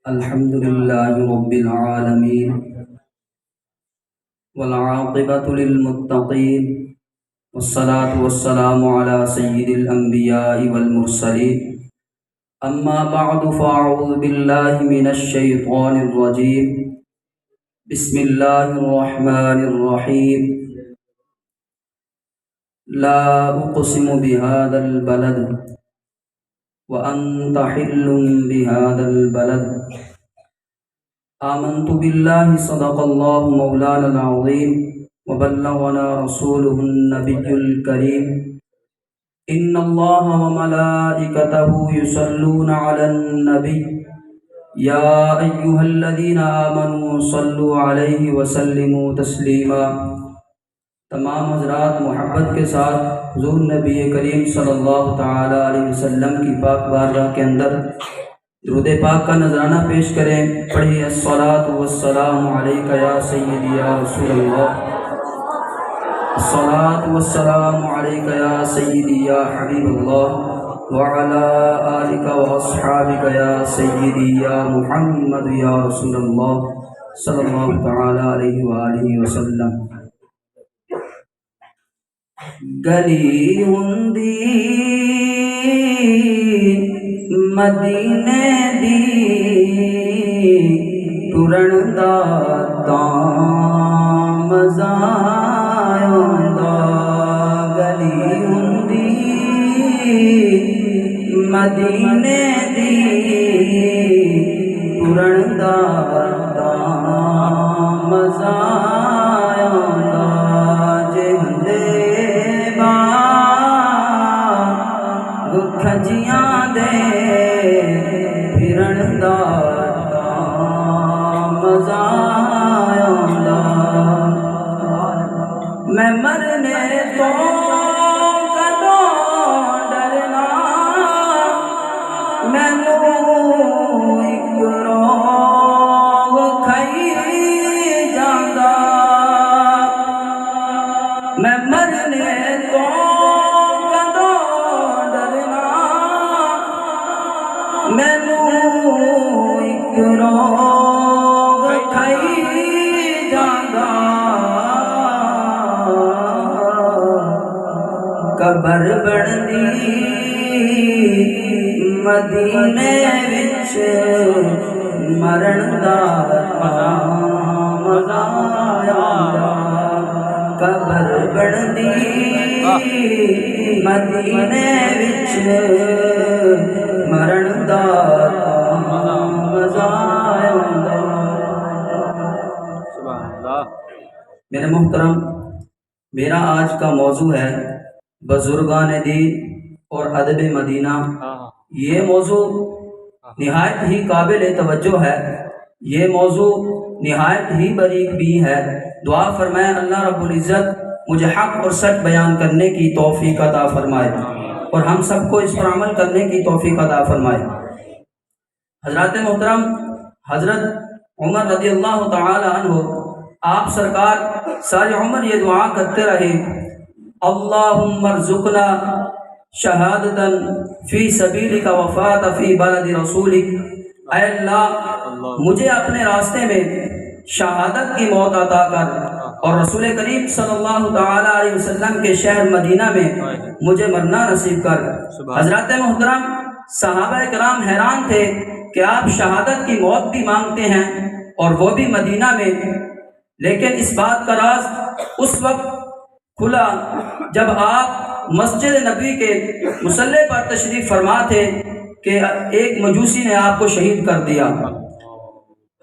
الحمد لله رب العالمين والعاقبة للمتقين والصلاة والسلام على سيد الأنبياء والمرسلين أما بعد فأعوذ بالله من الشيطان الرجيم بسم الله الرحمن الرحيم لا أقسم بهذا البلد وأنت حل بهذا البلد آمنت بالله صدق الله مولانا العظيم وبلغنا رسوله النبي الكريم إن الله وملائكته يصلون على النبي يا أيها الذين آمنوا صلوا عليه وسلموا تسلیما۔ تمام حضرات محبت کے ساتھ حضور نبی کریم صلی اللہ تعالی علیہ وسلم کی پاک بارگاہ کے اندر درود پاک کا نذرانہ پیش کریں۔ پڑھیے الصلاۃ والسلام علیک یا سیدی یا رسول اللہ، الصلاۃ والسلام علیک یا سیدی یا حبیب اللہ، وعلی آلک واصحابک یا سیدی یا محمد یا رسول اللہ صلی اللہ تعالی علیہ وآلہ وسلم۔ گلی ہوندی مدینے دی ٹرن دا تاں مزہ آندا، گلی ہوندی مدینے دی ٹرن دا تاں مزہ آندا، جے ہندے کھجیاں دے پھرن دا مزہ آندا، میں مرنے تو کدوں ڈرنا، مینوں اک روگ کھائی جاندا، میں مرنے تو مینوں اک روگ کھائی جاندا، قبر بندی مدینے وچ مرن دا مزہ آندا، قبر بندی مدینے وچ مرن دا مزہ آندا۔ میرے محترم، میرا آج کا موضوع ہے بزرگان دین اور ادب مدینہ۔ یہ موضوع نہایت ہی قابل توجہ ہے، یہ موضوع نہایت ہی باریک بھی ہے۔ دعا فرمائے اللہ رب العزت مجھے حق اور سچ بیان کرنے کی توفیق عطا فرمائے اور ہم سب کو اس پر عمل کرنے کی توفیق عطا فرمائے۔ حضرات محترم، حضرت عمر رضی اللہ تعالی عنہ آپ سرکار ساری عمر یہ دعا کرتے رہے، اللہم ارزقنا شہادتا فی سبیلک وفات فی بلد رسولک، اے اللہ مجھے اپنے راستے میں شہادت کی موت عطا کر اور رسول کریم صلی اللہ تعالی علیہ وسلم کے شہر مدینہ میں مجھے مرنا نصیب کر۔ حضرات محترم، صحابہ کرام حیران تھے کہ آپ شہادت کی موت بھی مانگتے ہیں اور وہ بھی مدینہ میں، لیکن اس بات کا راز اس وقت کھلا جب آپ مسجد نبوی کے مصلی پر تشریف فرما تھے کہ ایک مجوسی نے آپ کو شہید کر دیا۔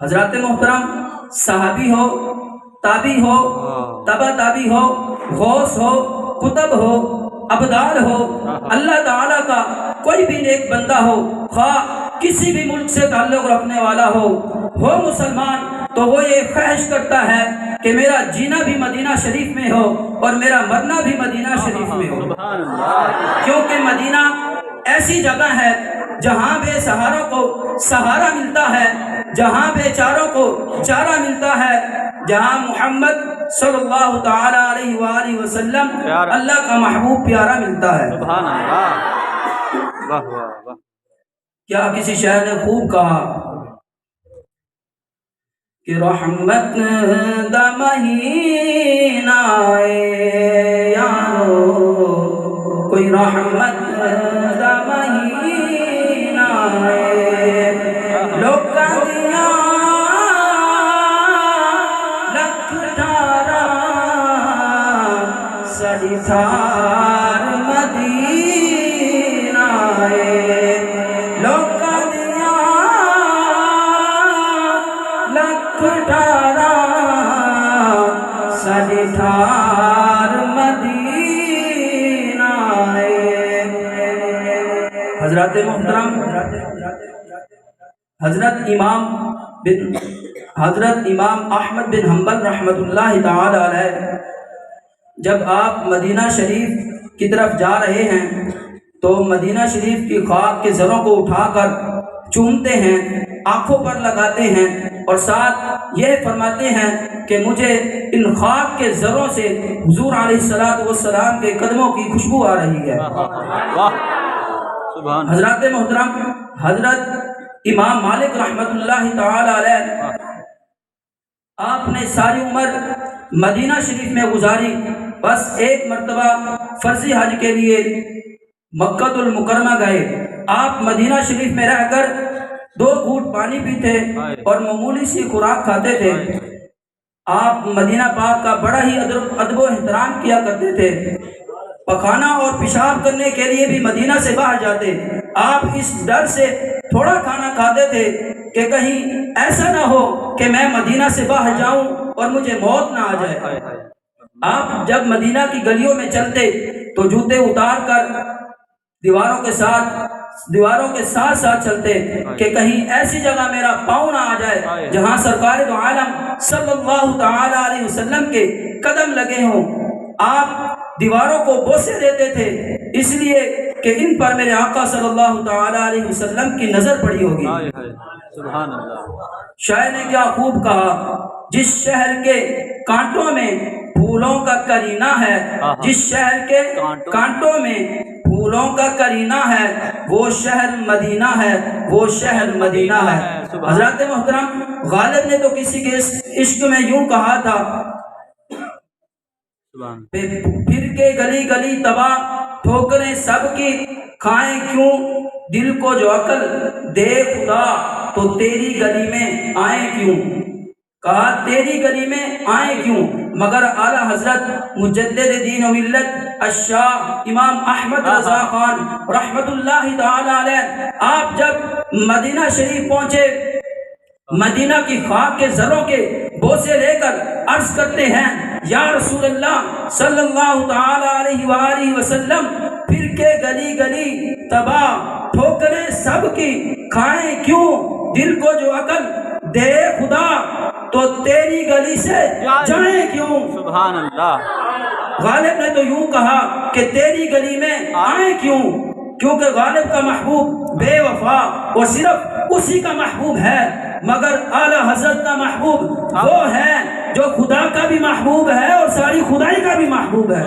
حضرات محترم، صحابی ہو، تابی ہو، تبا تابی ہو، غوث ہو، قطب ہو، ابدال ہو، اللہ تعالیٰ کا کوئی بھی نیک بندہ ہو، خواہ کسی بھی ملک سے تعلق رکھنے والا ہو مسلمان، تو وہ یہ خواہش کرتا ہے کہ میرا جینا بھی مدینہ شریف میں ہو اور میرا مرنا بھی مدینہ شریف میں ہو، کیونکہ مدینہ ایسی جگہ ہے جہاں بے سہاروں کو سہارا ملتا ہے، جہاں بے چاروں کو چارہ ملتا ہے، جہاں محمد صلی اللہ تعالی علیہ وآلہ وسلم اللہ کا محبوب پیارا ملتا ہے۔ سبحان اللہ، واہ واہ واہ۔ کیا کسی شاعر نے خوب کہا کہ رحمت دا مہینہ یارو، کوئی رحمت دا مہینہ لوکاں دیاں لکھ ٹھارا ساڈی تھار مدینہ لوکاں دیاں لکھ ٹھارا ساڈی تھار مدینہ حضرات محترم، حضرت امام احمد بن حنبل رحمۃ اللہ تعالی علیہ جب آپ مدینہ شریف کی طرف جا رہے ہیں تو مدینہ شریف کی خاک کے زروں کو اٹھا کر چومتے ہیں، آنکھوں پر لگاتے ہیں اور ساتھ یہ فرماتے ہیں کہ مجھے ان خاک کے زروں سے حضور علیہ السلام کے قدموں کی خوشبو آ رہی ہے۔ حضرات محترم، حضرت امام مالک رحمۃ اللہ تعالی علیہ آپ نے ساری عمر مدینہ شریف میں گزاری، بس ایک مرتبہ فرضی حج کے لیے مکہ المکرمہ گئے۔ آپ مدینہ شریف میں رہ کر 2 گھونٹ پانی پیتے اور معمولی سی خوراک کھاتے تھے۔ آپ مدینہ پاک کا بڑا ہی ادب و احترام کیا کرتے تھے۔ پخانا اور پیشاب کرنے کے لیے بھی مدینہ سے باہر جاتے۔ آپ اس ڈر سے تھوڑا کھانا کھاتے تھے کہ کہیں ایسا نہ ہو کہ میں مدینہ سے باہر جاؤں اور مجھے موت نہ آ جائے۔ آپ جب مدینہ کی گلیوں میں چلتے تو جوتے اتار کر دیواروں کے ساتھ ساتھ چلتے کہ کہیں ایسی جگہ میرا پاؤں نہ آ جائے جہاں سرکار دو عالم صلی اللہ تعالی علیہ وسلم کے قدم لگے ہوں۔ آپ دیواروں کو بوسے دیتے تھے اس لیے کہ ان پر میرے آقا صلی اللہ تعالی علیہ وسلم کی نظر پڑی ہوگی۔ سبحان اللہ۔ شاعر نے کیا خوب کہا، جس شہر کے کانٹوں میں پھولوں کا کرینہ ہے، جس شہر کے کانٹوں میں پھولوں کا کرینہ ہے، وہ شہر مدینہ ہے، وہ شہر مدینہ ہے۔ حضرات محترم، غالب نے تو کسی کے عشق میں یوں کہا تھا، پھر کے گلی گلی تباہ ٹھوکریں سب کی کھائیں کیوں، دل کو جو عقل دے خدا تو تیری گلی میں آئیں کیوں، کہا تیری گلی میں آئیں کیوں۔ مگر اعلیٰ حضرت مجدد دین و ملت الشاہ امام احمد رضا خان رحمت اللہ تعالی علیہ آپ جب مدینہ شریف پہنچے، مدینہ کی خاک کے زروں کے بوسے لے کر عرض کرتے ہیں، یا رسول اللہ صلی اللہ تعالی علیہ وآلہ وسلم، پھر کے گلی گلی تباہ ٹھوکریں سب کی کھائیں کیوں، دل کو جو عقل دے خدا تو تیری گلی سے جائیں کیوں۔ سبحان اللہ۔ غالب نے تو یوں کہا کہ تیری گلی میں آئیں کیوں، کیونکہ غالب کا محبوب بے وفا اور صرف اسی کا محبوب ہے، مگر اعلیٰ حضرت کا محبوب وہ ہے جو خدا کا بھی محبوب ہے اور ساری خدائی کا بھی محبوب ہے۔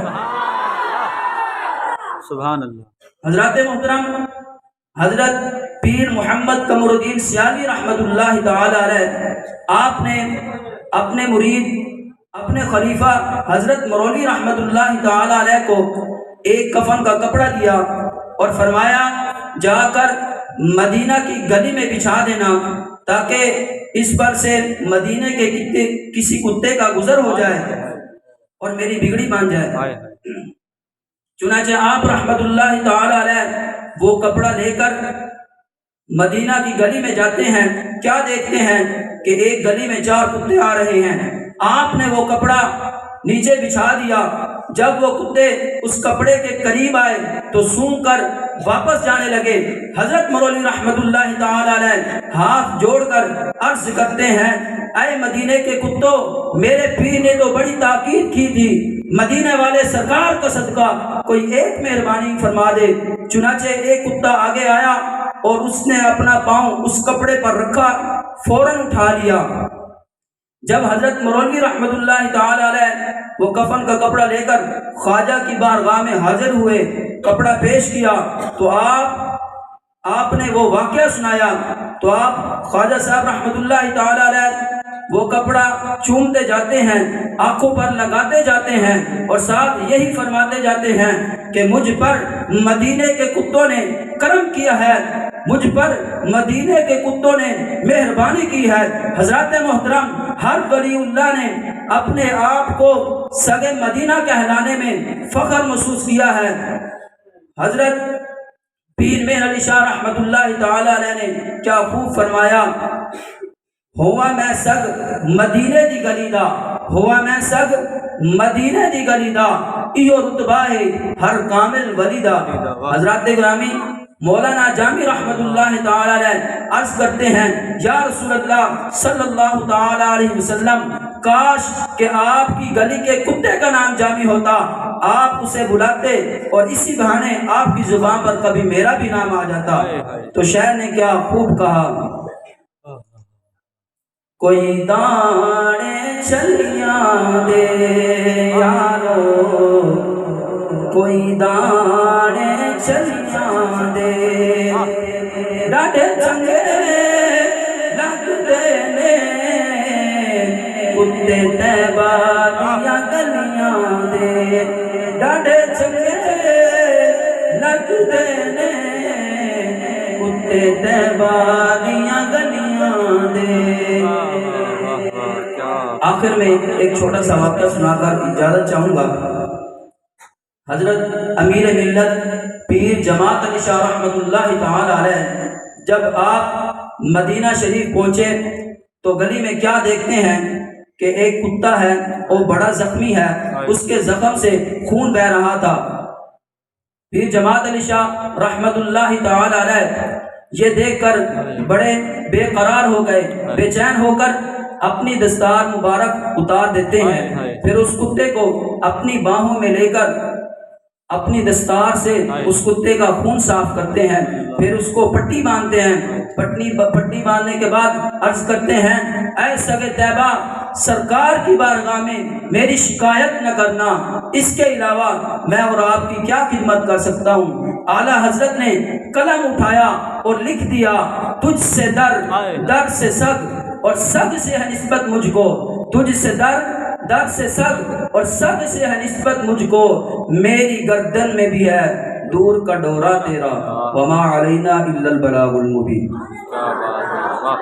سبحان اللہ۔ حضرات محترم، حضرت پیر محمد قمر الدین سیالی رحمت اللہ تعالی علیہ آپ نے اپنے مرید، اپنے خلیفہ حضرت مرولی رحمت اللہ تعالی علیہ کو ایک کفن کا کپڑا دیا اور فرمایا، جا کر مدینہ کی گلی میں بچھا دینا تاکہ اس پر سے مدینے کے کسی کتے کا گزر ہو جائے اور میری بگڑی مان جائے۔ چنانچہ آپ رحمت اللہ تعالی علیہ وہ کپڑا لے کر مدینہ کی گلی میں جاتے ہیں، کیا دیکھتے ہیں کہ ایک گلی میں 4 کتے آ رہے ہیں۔ آپ نے وہ کپڑا نیچے بچھا دیا۔ جب وہ کتے اس کپڑے کے قریب آئے تو سونگھ کر واپس جانے لگے۔ حضرت مرولی رحمت اللہ تعالی علیہ ہاتھ جوڑ کر عرض کرتے ہیں، اے مدینے کے کتوں، میرے پیر نے تو بڑی تاکید کی تھی، مدینے والے سرکار کا صدقہ کوئی ایک مہربانی فرما دے۔ چنانچہ ایک کتا آگے آیا اور اس نے اپنا پاؤں اس کپڑے پر رکھا، فوراً اٹھا لیا۔ جب حضرت مرولی رحمت اللہ تعالی علیہ وہ کفن کا کپڑا لے کر خواجہ کی بارگاہ میں حاضر ہوئے، کپڑا پیش کیا تو آپ نے وہ واقعہ سنایا تو آپ خواجہ صاحب رحمت اللہ تعالی علیہ وہ کپڑا چومتے جاتے ہیں، آنکھوں پر لگاتے جاتے ہیں اور ساتھ یہی فرماتے جاتے ہیں کہ مجھ پر مدینے کے کتوں نے کرم کیا ہے، مجھ پر مدینے کے کتوں نے مہربانی کی ہے۔ حضرات محترم، ہر ولی اللہ نے اپنے آپ کو سگے مدینہ کہلانے میں فخر محسوس کیا ہے۔ حضرت پیر مہر علی شاہ رحمت اللہ تعالی علیہ نے کیا خوب فرمایا، ہوا میں سگ مدینے دی گلی دا، ہوا میں سگ مدینے دی گلی دا، ایو رتبہ ہے ہر کامل ولی دا۔ حضرات گرامی، مولانا جامی رحمت اللہ تعالی علیہ عرض کرتے ہیں، یا رسول اللہ صلی اللہ تعالی علیہ وسلم، کاش کہ آپ کی گلی کے کتے کا نام جامی ہوتا، آپ اسے بلاتے اور اسی بہانے آپ کی زبان پر کبھی میرا بھی نام آ جاتا۔ تو شاعر نے کیا خوب کہا، کوئی دانے چلیاں دے یارو، کوئی دانے چلیاں دے، ڈاڈے چنگے لگتے نے کتے طیبہ دیاں گلیاں دے، ڈاڈے چنگے لگتے نے کتے طیبہ دیاں گلیاں دے۔ آخر میں ایک چھوٹا سا واقعہ سنا کر اجازت چاہوں گا۔ حضرت امیر ملت پیر جماعت علی شاہ رحمت اللہ تعالی علیہ جب آپ مدینہ شریف پہنچے تو گلی میں کیا دیکھتے ہیں کہ ایک کتا ہے، وہ بڑا زخمی ہے، اس کے زخم سے خون بہ رہا تھا۔ پیر جماعت علی شاہ رحمت اللہ تعالی علیہ یہ دیکھ کر بڑے بے قرار ہو گئے، بے چین ہو کر اپنی دستار مبارک اتار دیتے ہیں، پھر اس کتے کو اپنی باہوں میں لے کر اپنی دستار سے اس کتے کا خون صاف کرتے ہیں، پھر اس کو پٹی باندھتے ہیں، پٹی باندھنے کے بعد عرض کرتے ہیں، اے سگے طیبہ، سرکار کی بارگاہ میں میری شکایت نہ کرنا، اس کے علاوہ میں اور آپ کی کیا خدمت کر سکتا ہوں۔ اعلیٰ حضرت نے قلم اٹھایا اور لکھ دیا، تجھ سے در، در سے سگ اور سگ سے ہے نسبت مجھ کو، تجھ سے در، در سے سگ اور سگ سے ہے نسبت مجھ کو، میری گردن میں بھی ہے دور کا ڈورا تیرا، وما علینا الا البلاغ المبین۔